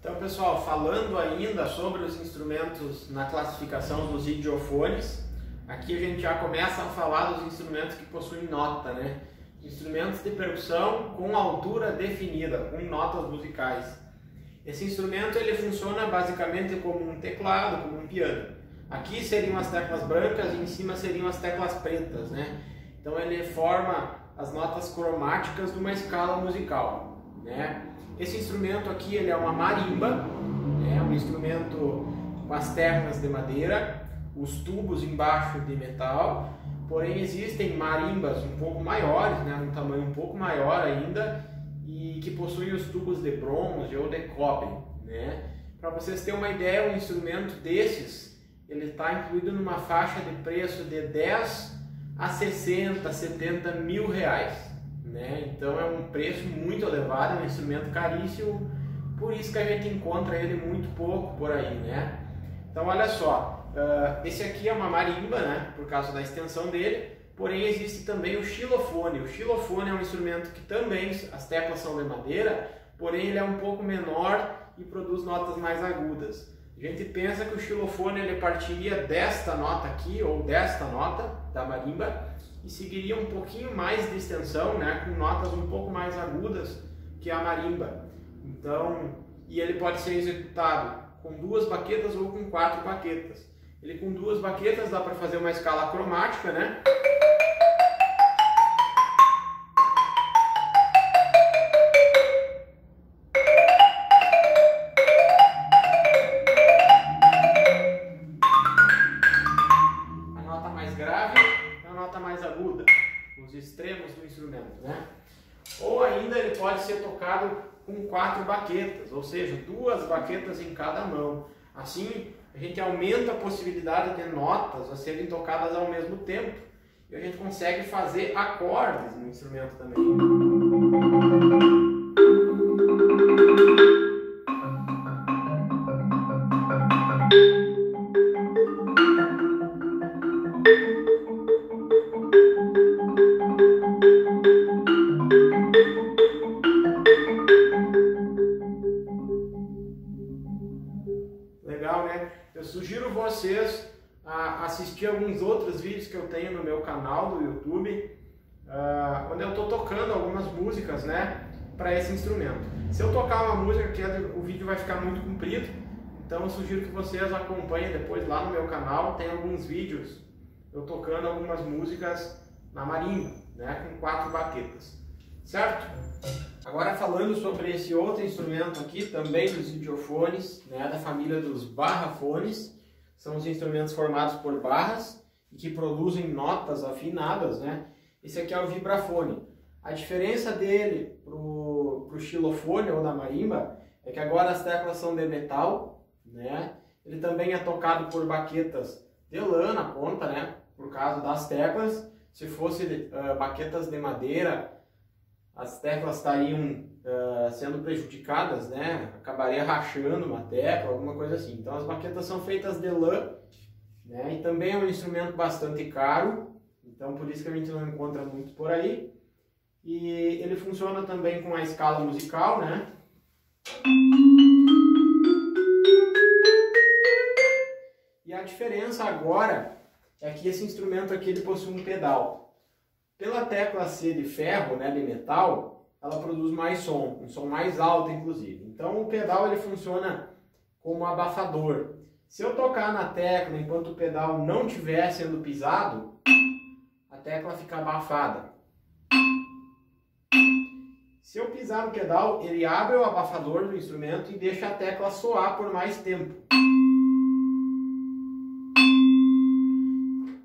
Então, pessoal, falando ainda sobre os instrumentos na classificação dos idiofones, aqui a gente já começa a falar dos instrumentos que possuem nota, né? Instrumentos de percussão com altura definida, com notas musicais. Esse instrumento ele funciona basicamente como um teclado, como um piano. Aqui seriam as teclas brancas e em cima seriam as teclas pretas, né? Então ele forma as notas cromáticas de uma escala musical, né? Esse instrumento aqui ele é uma marimba, é um instrumento com as teclas de madeira, os tubos embaixo de metal, porém existem marimbas um pouco maiores, né, um tamanho um pouco maior ainda, e que possuem os tubos de bronze ou de cobre, né? Para vocês terem uma ideia, um instrumento desses, ele está incluído numa faixa de preço de 10 a 60, 70 mil reais. Né? Então é um preço muito elevado, é um instrumento caríssimo, por isso que a gente encontra ele muito pouco por aí, né? Então olha só, esse aqui é uma marimba, né? Por causa da extensão dele, porém existe também o xilofone. O xilofone é um instrumento que também as teclas são de madeira, porém ele é um pouco menor e produz notas mais agudas. A gente pensa que o xilofone ele partiria desta nota aqui, ou desta nota da marimba, e seguiria um pouquinho mais de extensão, né, com notas um pouco mais agudas que a marimba. Então, e ele pode ser executado com 2 baquetas ou com 4 baquetas. Ele com 2 baquetas dá para fazer uma escala cromática, né? A nota mais grave é a nota mais aguda, os extremos do instrumento, né? Ou ainda ele pode ser tocado com 4 baquetas, ou seja, 2 baquetas em cada mão. Assim, a gente aumenta a possibilidade de notas a serem tocadas ao mesmo tempo e a gente consegue fazer acordes no instrumento também. Legal, né? Eu sugiro vocês a assistir alguns outros vídeos que eu tenho no meu canal do YouTube, onde eu estou tocando algumas músicas, né, para esse instrumento. Se eu tocar uma música, o vídeo vai ficar muito comprido, então eu sugiro que vocês acompanhem depois lá no meu canal. Tem alguns vídeos eu tocando algumas músicas na marimba, né, com 4 baquetas, certo? Agora falando sobre esse outro instrumento aqui, também dos idiofones, né, da família dos barrafones, são os instrumentos formados por barras e que produzem notas afinadas, né? Esse aqui é o vibrafone. A diferença dele pro xilofone ou da marimba é que agora as teclas são de metal, né? Ele também é tocado por baquetas de lã na ponta, né? Por causa das teclas. Se fosse baquetas de madeira, as teclas estariam sendo prejudicadas, né? Acabaria rachando uma tecla, alguma coisa assim. Então as baquetas são feitas de lã, né? E também é um instrumento bastante caro, então por isso que a gente não encontra muito por aí. E ele funciona também com a escala musical, né? E a diferença agora é que esse instrumento aqui ele possui um pedal. Pela tecla ser de ferro, né, de metal, ela produz mais som, um som mais alto inclusive. Então o pedal ele funciona como abafador. Se eu tocar na tecla enquanto o pedal não estiver sendo pisado, a tecla fica abafada. Se eu pisar no pedal, ele abre o abafador do instrumento e deixa a tecla soar por mais tempo.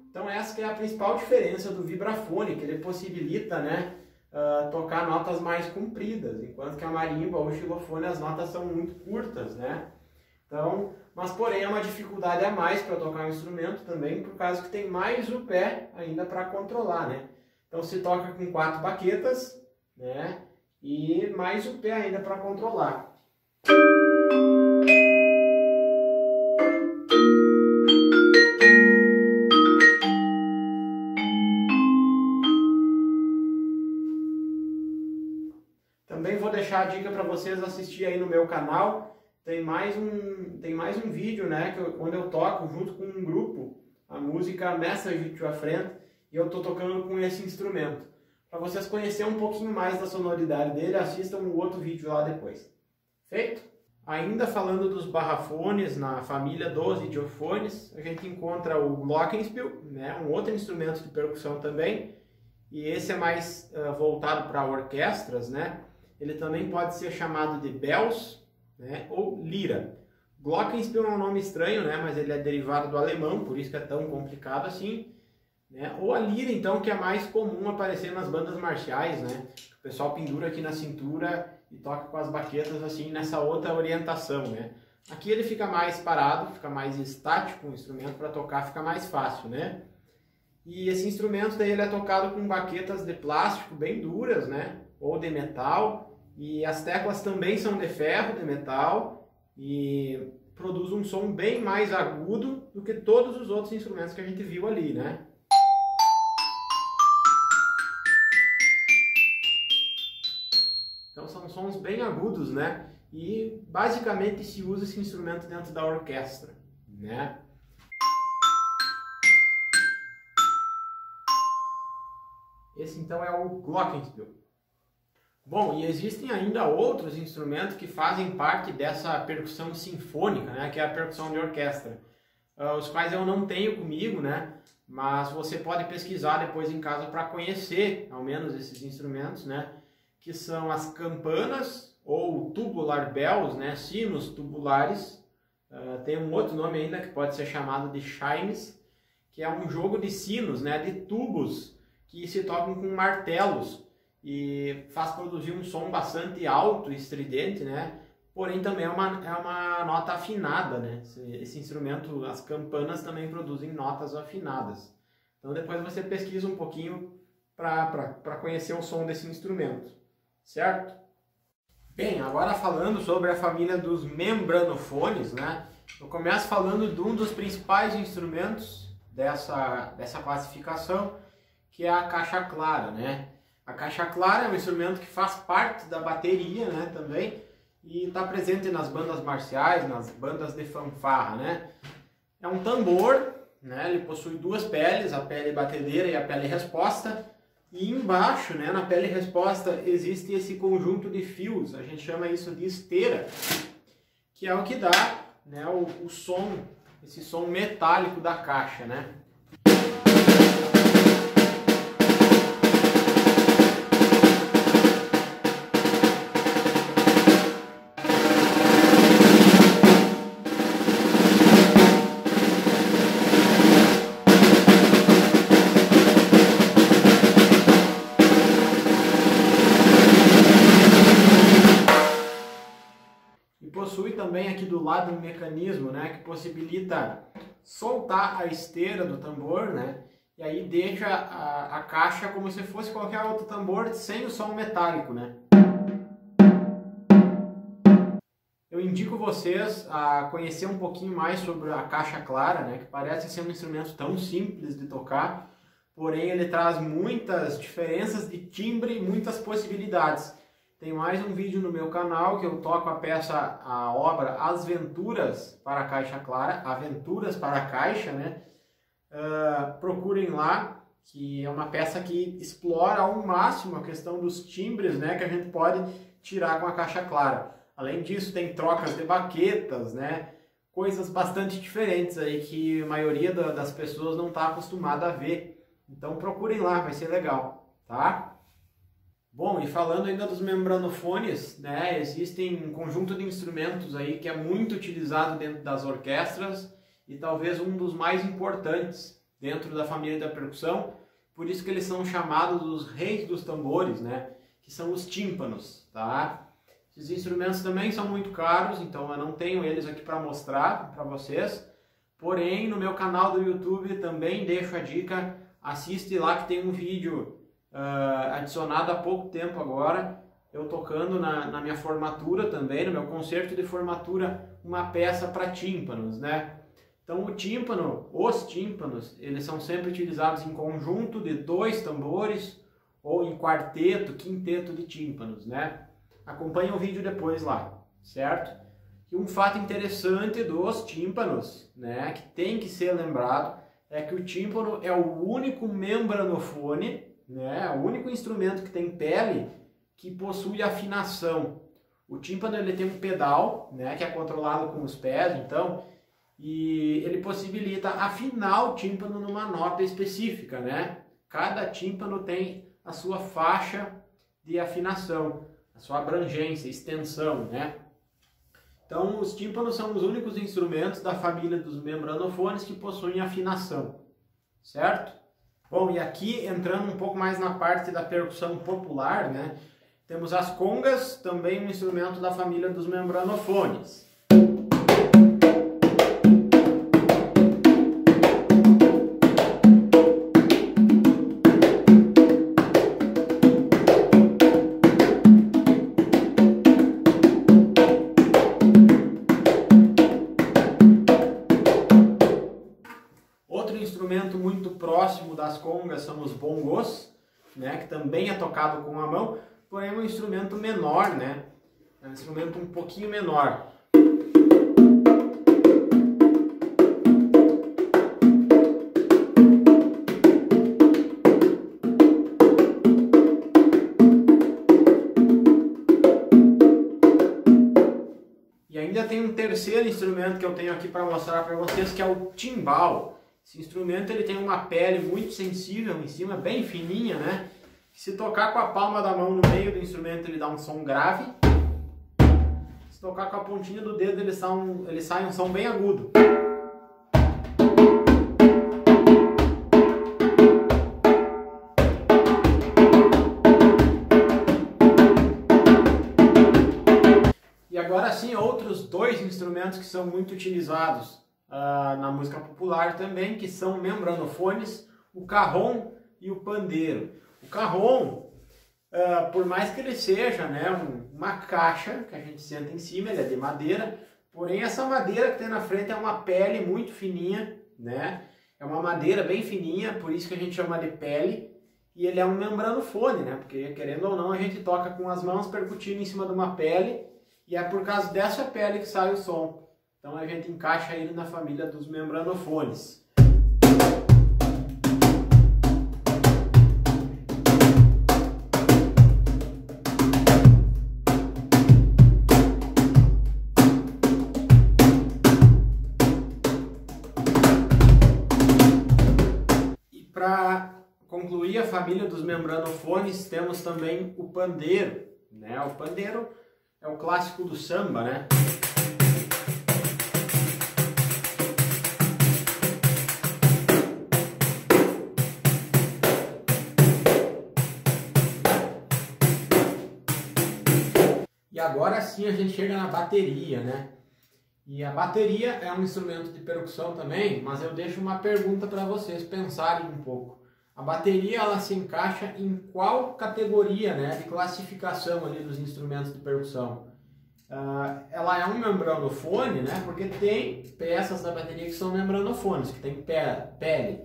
Então essa que é a principal diferença do vibrafone, que ele possibilita, né, tocar notas mais compridas, enquanto que a marimba ou o xilofone as notas são muito curtas, né? Então, mas porém é uma dificuldade a mais para tocar um instrumento também, por causa que tem mais o pé ainda para controlar, né? Então se toca com 4 baquetas, né, e mais o pé ainda para controlar. Também vou deixar a dica para vocês assistir aí no meu canal. tem mais um vídeo, né, onde eu toco junto com um grupo a música Message to a Friend, e eu estou tocando com esse instrumento. Para vocês conhecerem um pouquinho mais da sonoridade dele, assistam o outro vídeo lá depois. Feito? Ainda falando dos barrafones na família dos idiofones, a gente encontra o glockenspiel, né, um outro instrumento de percussão também, e esse é mais voltado para orquestras, né? Ele também pode ser chamado de bells, né, ou lira. Glockenspiel é um nome estranho, né, mas ele é derivado do alemão, por isso que é tão complicado assim. Né? Ou a lira, então, que é mais comum aparecer nas bandas marciais, né? O pessoal pendura aqui na cintura e toca com as baquetas assim nessa outra orientação, né? Aqui ele fica mais parado, fica mais estático, o instrumento para tocar fica mais fácil, né? E esse instrumento daí ele é tocado com baquetas de plástico bem duras, né? Ou de metal, e as teclas também são de ferro, de metal, e produz um som bem mais agudo do que todos os outros instrumentos que a gente viu ali, né? Então são sons bem agudos, né? E basicamente se usa esse instrumento dentro da orquestra, né? Esse então é o glockenspiel. Bom, e existem ainda outros instrumentos que fazem parte dessa percussão sinfônica, né? Que é a percussão de orquestra. Os quais eu não tenho comigo, né? Mas você pode pesquisar depois em casa para conhecer, ao menos, esses instrumentos, né? Que são as campanas ou tubular bells, né? Sinos tubulares. Tem um outro nome ainda que pode ser chamado de chimes, que é um jogo de sinos, né? De tubos que se tocam com martelos e faz produzir um som bastante alto e estridente, né? Porém também é uma nota afinada, né? Esse instrumento, as campanas também produzem notas afinadas. Então depois você pesquisa um pouquinho para conhecer o som desse instrumento, certo? Bem, agora falando sobre a família dos membranofones, né? Eu começo falando de um dos principais instrumentos dessa classificação, que é a caixa clara, né? A caixa clara é um instrumento que faz parte da bateria, né, também, e está presente nas bandas marciais, nas bandas de fanfarra, né? É um tambor, né? Ele possui duas peles, a pele batedeira e a pele resposta, e embaixo, né, na pele resposta, existe esse conjunto de fios, a gente chama isso de esteira, que é o que dá, né, o som, esse som metálico da caixa, né? Possui também aqui do lado um mecanismo, né, que possibilita soltar a esteira do tambor, né, e aí deixa a caixa como se fosse qualquer outro tambor sem o som metálico, né. Eu indico vocês a conhecer um pouquinho mais sobre a caixa clara, né, que parece ser um instrumento tão simples de tocar, porém ele traz muitas diferenças de timbre e muitas possibilidades. Tem mais um vídeo no meu canal que eu toco a obra As Venturas para a Caixa Clara, Aventuras para a Caixa, né? Procurem lá, que é uma peça que explora ao máximo a questão dos timbres, né, que a gente pode tirar com a caixa clara. Além disso, tem trocas de baquetas, né? Coisas bastante diferentes aí que a maioria das pessoas não está acostumada a ver. Então procurem lá, vai ser legal, tá? Bom, e falando ainda dos membranofones, né, existem um conjunto de instrumentos aí que é muito utilizado dentro das orquestras e talvez um dos mais importantes dentro da família da percussão, por isso que eles são chamados os reis dos tambores, né, que são os tímpanos, tá? Esses instrumentos também são muito caros, então eu não tenho eles aqui para mostrar para vocês, porém no meu canal do YouTube também deixo a dica, assiste lá que tem um vídeo adicionado há pouco tempo agora, eu tocando na minha formatura também, no meu concerto de formatura, uma peça para tímpanos, né? Então os tímpanos, eles são sempre utilizados em conjunto de 2 tambores ou em quarteto, quinteto de tímpanos, né? Acompanhe o vídeo depois lá, certo? E um fato interessante dos tímpanos, né, que tem que ser lembrado, é que o tímpano é o único membranofone, né, o único instrumento que tem pele que possui afinação. O tímpano ele tem um pedal, né, que é controlado com os pés, então, e ele possibilita afinar o tímpano numa nota específica, né? Cada tímpano tem a sua faixa de afinação, a sua abrangência, extensão, né? Então, os tímpanos são os únicos instrumentos da família dos membranofones que possuem afinação, certo? Bom, e aqui, entrando um pouco mais na parte da percussão popular, né? Temos as congas, também um instrumento da família dos membranofones. Outro instrumento muito próximo das congas são os bongos, né, que também é tocado com a mão, porém é um instrumento menor, né? É um instrumento um pouquinho menor. E ainda tem um terceiro instrumento que eu tenho aqui para mostrar para vocês, que é o timbal. Esse instrumento ele tem uma pele muito sensível em cima, bem fininha, né? Se tocar com a palma da mão no meio do instrumento, ele dá um som grave. Se tocar com a pontinha do dedo, ele sai um som bem agudo. E agora sim, outros dois instrumentos que são muito utilizados na música popular também, que são membranofones, o cajón e o pandeiro. O cajón, por mais que ele seja, né, uma caixa que a gente senta em cima, ele é de madeira, porém essa madeira que tem na frente é uma pele muito fininha, né? É uma madeira bem fininha, por isso que a gente chama de pele, e ele é um membranofone, né? Porque querendo ou não a gente toca com as mãos percutindo em cima de uma pele, e é por causa dessa pele que sai o som. Então a gente encaixa ele na família dos membranofones. E para concluir a família dos membranofones, temos também o pandeiro, né? O pandeiro é o clássico do samba, né? E agora sim a gente chega na bateria, né? E a bateria é um instrumento de percussão também, mas eu deixo uma pergunta para vocês pensarem um pouco. A bateria, ela se encaixa em qual categoria, né, de classificação ali dos instrumentos de percussão? Ela é um membranofone, né, porque tem peças da bateria que são membranofones, que tem pele.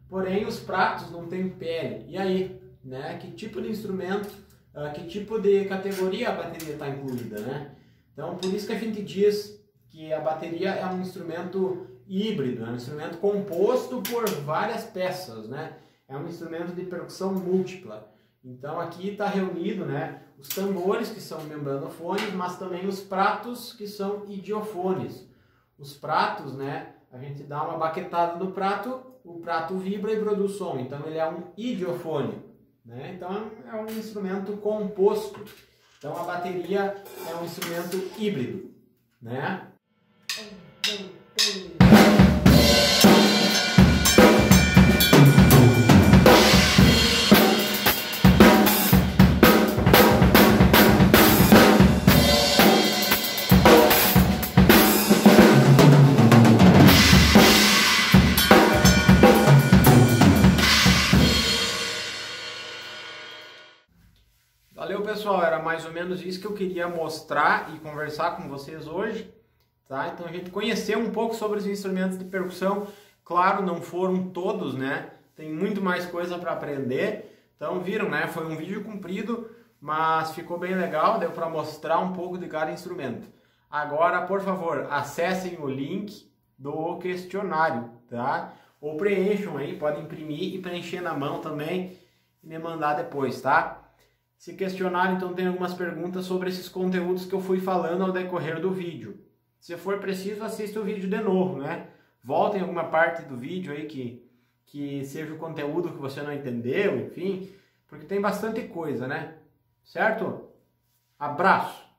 Porém, os pratos não têm pele. E aí, né, que tipo de instrumento, que tipo de categoria a bateria está incluída, né? Então, por isso que a gente diz que a bateria é um instrumento híbrido, é um instrumento composto por várias peças, né? É um instrumento de percussão múltipla. Então aqui está reunido, né, os tambores, que são membranofones, mas também os pratos, que são idiofones. Os pratos, né, a gente dá uma baquetada no prato, o prato vibra e produz som. Então ele é um idiofone, né? Então é um instrumento composto. Então a bateria é um instrumento híbrido, né? Valeu, pessoal, era mais ou menos isso que eu queria mostrar e conversar com vocês hoje, tá? Então a gente conheceu um pouco sobre os instrumentos de percussão. Claro, não foram todos, né? Tem muito mais coisa para aprender. Então viram, né? Foi um vídeo comprido, mas ficou bem legal, deu para mostrar um pouco de cada instrumento. Agora, por favor, acessem o link do questionário, tá? Ou preencham aí, podem imprimir e preencher na mão também e me mandar depois, tá? Esse questionário, então, tem algumas perguntas sobre esses conteúdos que eu fui falando ao decorrer do vídeo. Se for preciso, assista o vídeo de novo, né? Volta em alguma parte do vídeo aí que seja o conteúdo que você não entendeu, enfim, porque tem bastante coisa, né? Certo? Abraço!